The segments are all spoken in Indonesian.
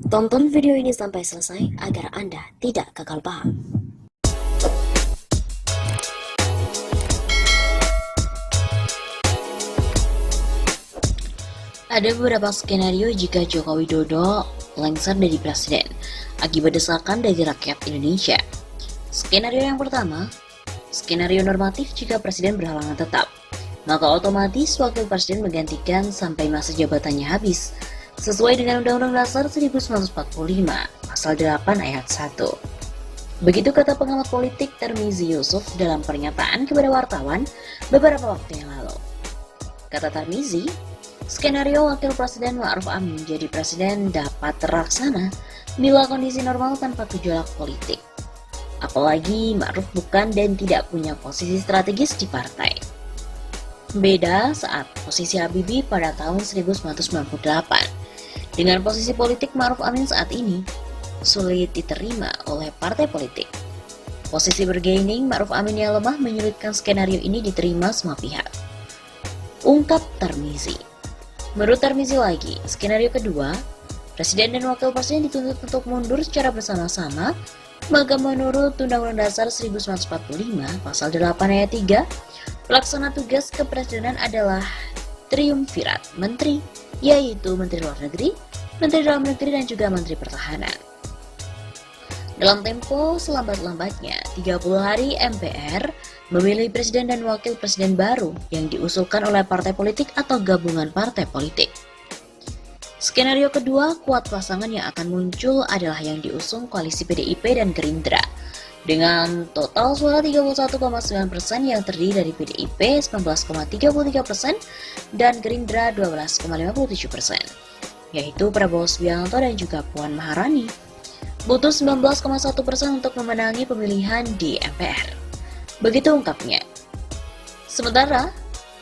Tonton video ini sampai selesai agar Anda tidak gagal paham. Ada beberapa skenario jika Joko Widodo lengser dari presiden akibat desakan dari rakyat Indonesia. Skenario yang pertama, skenario normatif jika presiden berhalangan tetap, maka otomatis wakil presiden menggantikan sampai masa jabatannya habis, sesuai dengan Undang-Undang Dasar 1945, Pasal 8 Ayat 1. Begitu kata pengamat politik Tarmizi Yusuf dalam pernyataan kepada wartawan beberapa waktu yang lalu. Kata Tarmizi, skenario wakil presiden Ma'ruf Amin jadi presiden dapat terlaksana bila kondisi normal tanpa gejolak politik. Apalagi Ma'ruf bukan dan tidak punya posisi strategis di partai. Beda saat posisi Habibie pada tahun 1998. Dengan posisi politik Ma'ruf Amin saat ini, sulit diterima oleh partai politik. Posisi bergaining Ma'ruf Amin yang lemah menyulitkan skenario ini diterima semua pihak. Ungkap Tarmizi. Menurut Tarmizi lagi, skenario kedua, presiden dan wakil presiden dituntut untuk mundur secara bersama-sama, maka menurut Undang-Undang Dasar 1945, Pasal 8 Ayat 3, pelaksana tugas kepresidenan adalah triumvirat menteri, yaitu Menteri Luar Negeri, Menteri Dalam Negeri, dan juga Menteri Pertahanan. Dalam tempo selambat-lambatnya, 30 hari MPR memilih presiden dan wakil presiden baru yang diusulkan oleh partai politik atau gabungan partai politik. Skenario kedua, kuat pasangan yang akan muncul adalah yang diusung koalisi PDIP dan Gerindra. Dengan total suara 31,9% yang terdiri dari PDIP 19,33% dan Gerindra 12,57%, yaitu Prabowo Subianto dan juga Puan Maharani. Butuh 19,1% untuk memenangi pemilihan di MPR. Begitu ungkapnya. Sementara,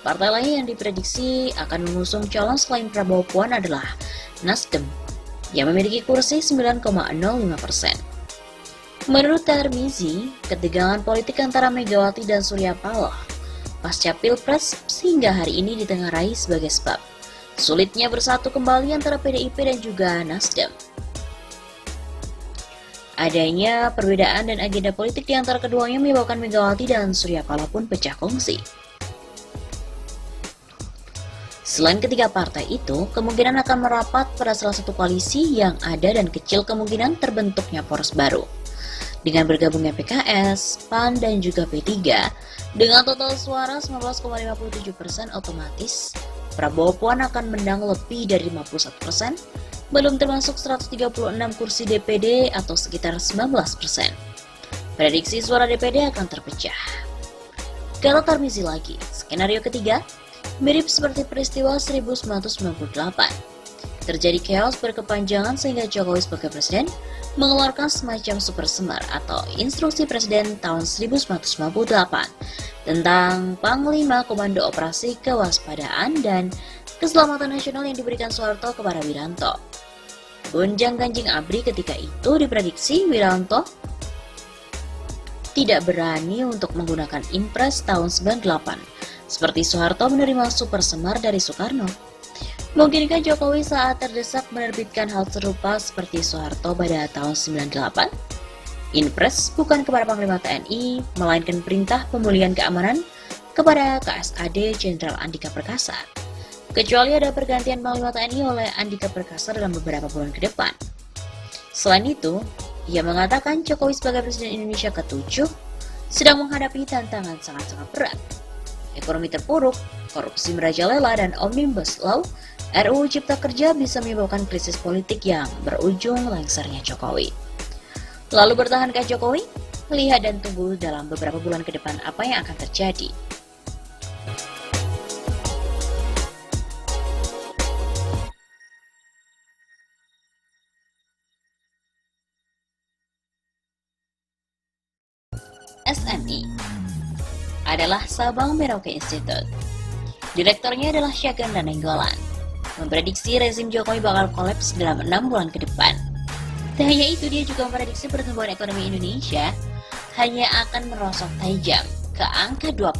partai lain yang diprediksi akan mengusung calon selain Prabowo Puan adalah Nasdem, yang memiliki kursi 9,05%. Menurut Tarmizi, ketegangan politik antara Megawati dan Surya Paloh pasca Pilpres sehingga hari ini ditengarai sebagai sebab sulitnya bersatu kembali antara PDIP dan juga Nasdem. Adanya perbedaan dan agenda politik di antara keduanya menyebabkan Megawati dan Surya Paloh pun pecah kongsi. Selain ketiga partai itu, kemungkinan akan merapat pada salah satu koalisi yang ada dan kecil kemungkinan terbentuknya poros baru. Dengan bergabungnya PKS, PAN, dan juga P3, dengan total suara 19,57% otomatis, Prabowo Puan akan menang lebih dari 51%, belum termasuk 136 kursi DPD atau sekitar 19%. Prediksi suara DPD akan terpecah. Kata Tarmizi lagi, skenario ketiga mirip seperti peristiwa 1998. Terjadi chaos berkepanjangan sehingga Jokowi sebagai presiden mengeluarkan semacam super semar atau instruksi presiden tahun 1998 tentang Panglima Komando Operasi Kewaspadaan dan Keselamatan Nasional yang diberikan Soeharto kepada Wiranto. Gonjang-ganjing ABRI ketika itu diprediksi Wiranto tidak berani untuk menggunakan Impres tahun 98, seperti Soeharto menerima super semar dari Soekarno. Mungkinkah Jokowi saat terdesak menerbitkan hal serupa seperti Soeharto pada tahun 98? Impres bukan kepada Panglima TNI, melainkan perintah pemulihan keamanan kepada KSAD Jenderal Andika Perkasa. Kecuali ada pergantian Panglima TNI oleh Andika Perkasa dalam beberapa bulan ke depan. Selain itu, ia mengatakan Jokowi sebagai Presiden Indonesia ke-7 sedang menghadapi tantangan sangat-sangat berat. Ekonomi terpuruk, korupsi merajalela, dan Omnibus Law RUU Cipta Kerja bisa menyebabkan krisis politik yang berujung lengsernya Jokowi. Lalu bertahankah Jokowi? Lihat dan tunggu dalam beberapa bulan ke depan apa yang akan terjadi. SMI adalah Sabang Merauke Institute. Direkturnya adalah Syagam Danenggolan. Memprediksi rezim Jokowi bakal kolaps dalam 6 bulan ke depan. Tak hanya itu, dia juga memprediksi pertumbuhan ekonomi Indonesia hanya akan merosot tajam ke angka 2%.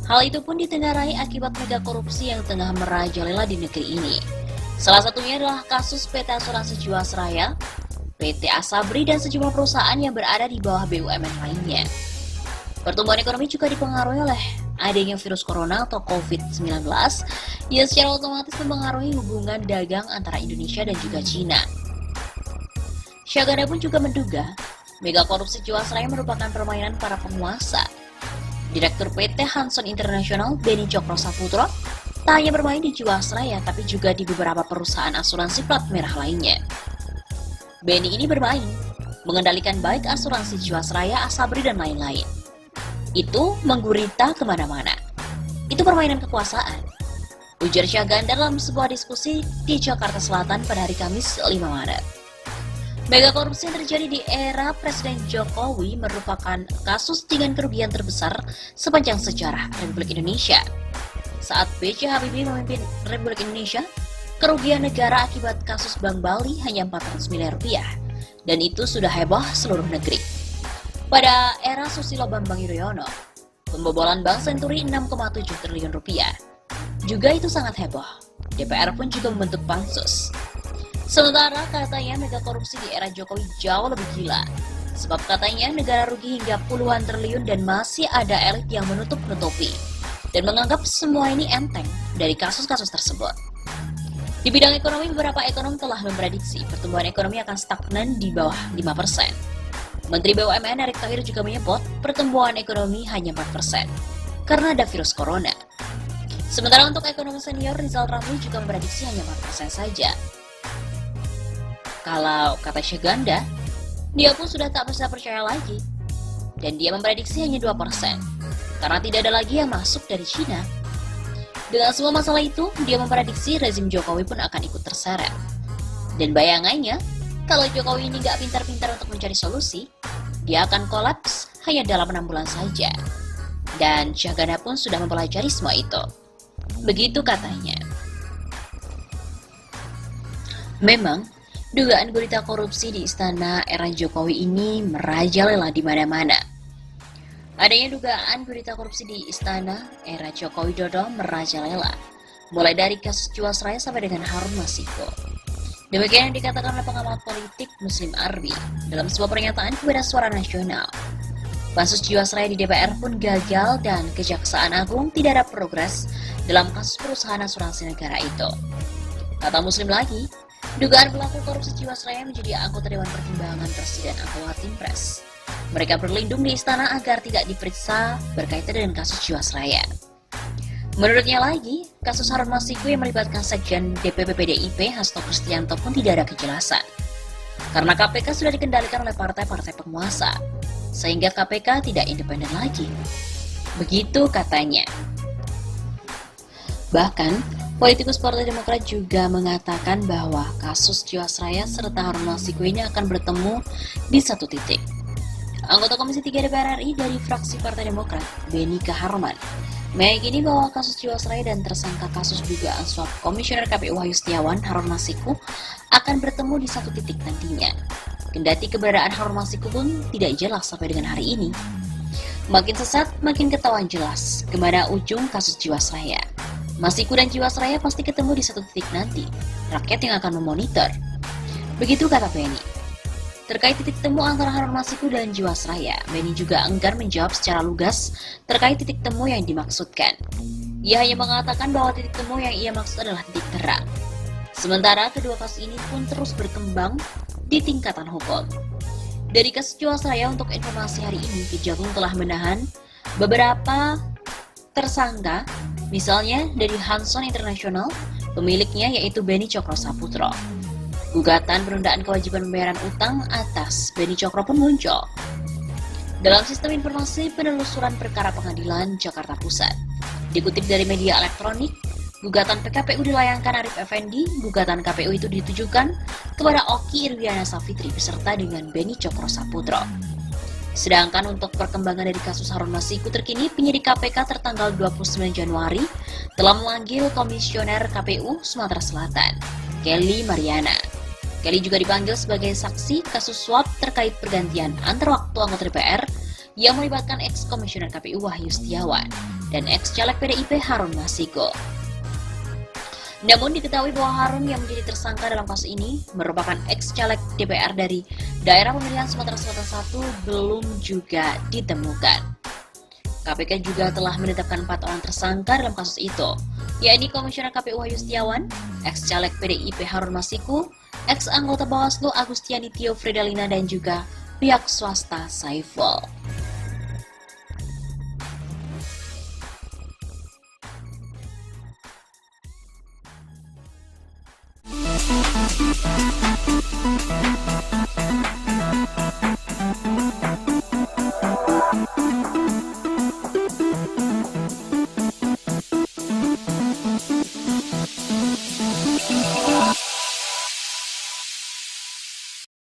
Hal itu pun ditengarai akibat mega korupsi yang tengah merajalela di negeri ini. Salah satunya adalah kasus PT Asuransi Jiwasraya, PT Asabri, dan sejumlah perusahaan yang berada di bawah BUMN lainnya. Pertumbuhan ekonomi juga dipengaruhi oleh adanya virus corona atau COVID-19 yang secara otomatis mempengaruhi hubungan dagang antara Indonesia dan juga Cina. Syahganda pun juga menduga mega korupsi Jiwasraya merupakan permainan para penguasa. Direktur PT Hanson International, Beni Cokro Saputro, tak hanya bermain di Jiwasraya tapi juga di beberapa perusahaan asuransi plat merah lainnya. Beni ini bermain mengendalikan baik asuransi Jiwasraya, Asabri, dan lain-lain. Itu menggurita kemana-mana. Itu permainan kekuasaan, ujar Syahganda dalam sebuah diskusi di Jakarta Selatan pada hari Kamis 5 Maret. Mega korupsi yang terjadi di era Presiden Jokowi merupakan kasus dengan kerugian terbesar sepanjang sejarah Republik Indonesia. Saat B.J. Habibie memimpin Republik Indonesia, kerugian negara akibat kasus Bank Bali hanya 400 miliar rupiah, dan itu sudah heboh seluruh negeri. Pada era Susilo Bambang Yudhoyono, pembobolan Bank Senturi 6,7 triliun rupiah. Juga itu sangat heboh. DPR pun juga membentuk pansus. Sementara katanya mega korupsi di era Jokowi jauh lebih gila. Sebab katanya negara rugi hingga puluhan triliun dan masih ada elit yang menutup-nutupi dan menganggap semua ini enteng dari kasus-kasus tersebut. Di bidang ekonomi, beberapa ekonom telah memprediksi pertumbuhan ekonomi akan stagnan di bawah 5%. Menteri BUMN Erick Thohir juga menyebut pertumbuhan ekonomi hanya 4% karena ada virus corona. Sementara untuk ekonomi senior, Rizal Ramli juga memprediksi hanya 4% saja. Kalau kata Syahganda, dia pun sudah tak bisa percaya lagi. Dan dia memprediksi hanya 2% karena tidak ada lagi yang masuk dari Cina. Dengan semua masalah itu, dia memprediksi rezim Jokowi pun akan ikut terseret. Dan bayangannya, kalau Jokowi ini nggak pintar-pintar untuk mencari solusi, dia akan kolaps hanya dalam 6 bulan saja. Dan Syahganda pun sudah mempelajari semua itu. Begitu katanya. Memang, dugaan berita korupsi di istana era Jokowi ini merajalela di mana-mana. Adanya dugaan berita korupsi di istana era Joko Widodo merajalela, mulai dari kasus Jiwasraya sampai dengan Harun Masiku. Demikian yang dikatakan oleh pengamat politik Muslim Arbi dalam sebuah pernyataan kepada Suara Nasional. Pansus Jiwasraya di DPR pun gagal dan Kejaksaan Agung tidak ada progres dalam kasus perusahaan asuransi negara itu. Kata Muslim lagi, dugaan pelaku korupsi Jiwasraya menjadi anggota Dewan Pertimbangan Presiden atau Watimpres. Mereka berlindung di istana agar tidak diperiksa berkaitan dengan kasus Jiwasraya. Menurutnya lagi, kasus Harun Masiku yang melibatkan Sekjen DPP PDIP Hasto Kristianto pun tidak ada kejelasan. Karena KPK sudah dikendalikan oleh partai-partai penguasa, sehingga KPK tidak independen lagi. Begitu katanya. Bahkan, politikus Partai Demokrat juga mengatakan bahwa kasus Jiwasraya serta Harun Masiku ini akan bertemu di satu titik. Anggota Komisi 3 DPR RI dari fraksi Partai Demokrat, Beni Kaharman, meyakini bahwa kasus Jiwasraya dan tersangka kasus dugaan suap Komisioner KPU Wahyu Setiawan, Harun Masiku, akan bertemu di satu titik nantinya. Kendati keberadaan Harun Masiku pun tidak jelas sampai dengan hari ini. Makin sesat, makin ketahuan jelas kemana ujung kasus Jiwasraya. Masiku dan Jiwasraya pasti ketemu di satu titik nanti. Rakyat yang akan memonitor. Begitu kata Beni. Terkait titik temu antara Harun Masiku dan Jiwasraya, Beni juga enggan menjawab secara lugas terkait titik temu yang dimaksudkan. Ia hanya mengatakan bahwa titik temu yang ia maksud adalah titik terang. Sementara kedua kasus ini pun terus berkembang di tingkatan hukum. Dari kasus Jiwasraya, untuk informasi hari ini, Kejagung telah menahan beberapa tersangka, misalnya dari Hanson International, pemiliknya yaitu Beni Cokro Saputro. Gugatan penundaan kewajiban pembayaran utang atas Beni Cokro pun muncul. Dalam sistem informasi penelusuran perkara pengadilan Jakarta Pusat, dikutip dari media elektronik, gugatan PKPU dilayangkan Arif Effendi. Gugatan KPU itu ditujukan kepada Oki Irwiana Safitri beserta dengan Beni Cokro Saputro. Sedangkan untuk perkembangan dari kasus Harun Masiku terkini, penyidik KPK tertanggal 29 Januari telah memanggil Komisioner KPU Sumatera Selatan, Kelly Mariana. Kelly juga dipanggil sebagai saksi kasus suap terkait pergantian antar waktu anggota DPR yang melibatkan ex-komisioner KPU Wahyu Setiawan dan ex-caleg PDIP Harun Masiku. Namun diketahui bahwa Harun yang menjadi tersangka dalam kasus ini merupakan ex-caleg DPR dari daerah pemilihan Sumatera Selatan 1 belum juga ditemukan. KPK juga telah menetapkan 4 orang tersangka dalam kasus itu, yakni Komisioner KPU Wahyu Setiawan, ex-caleg PDIP Harun Masiku, ex-anggota Bawaslu Agustiani Tio Fridalina, dan juga pihak swasta Saiful.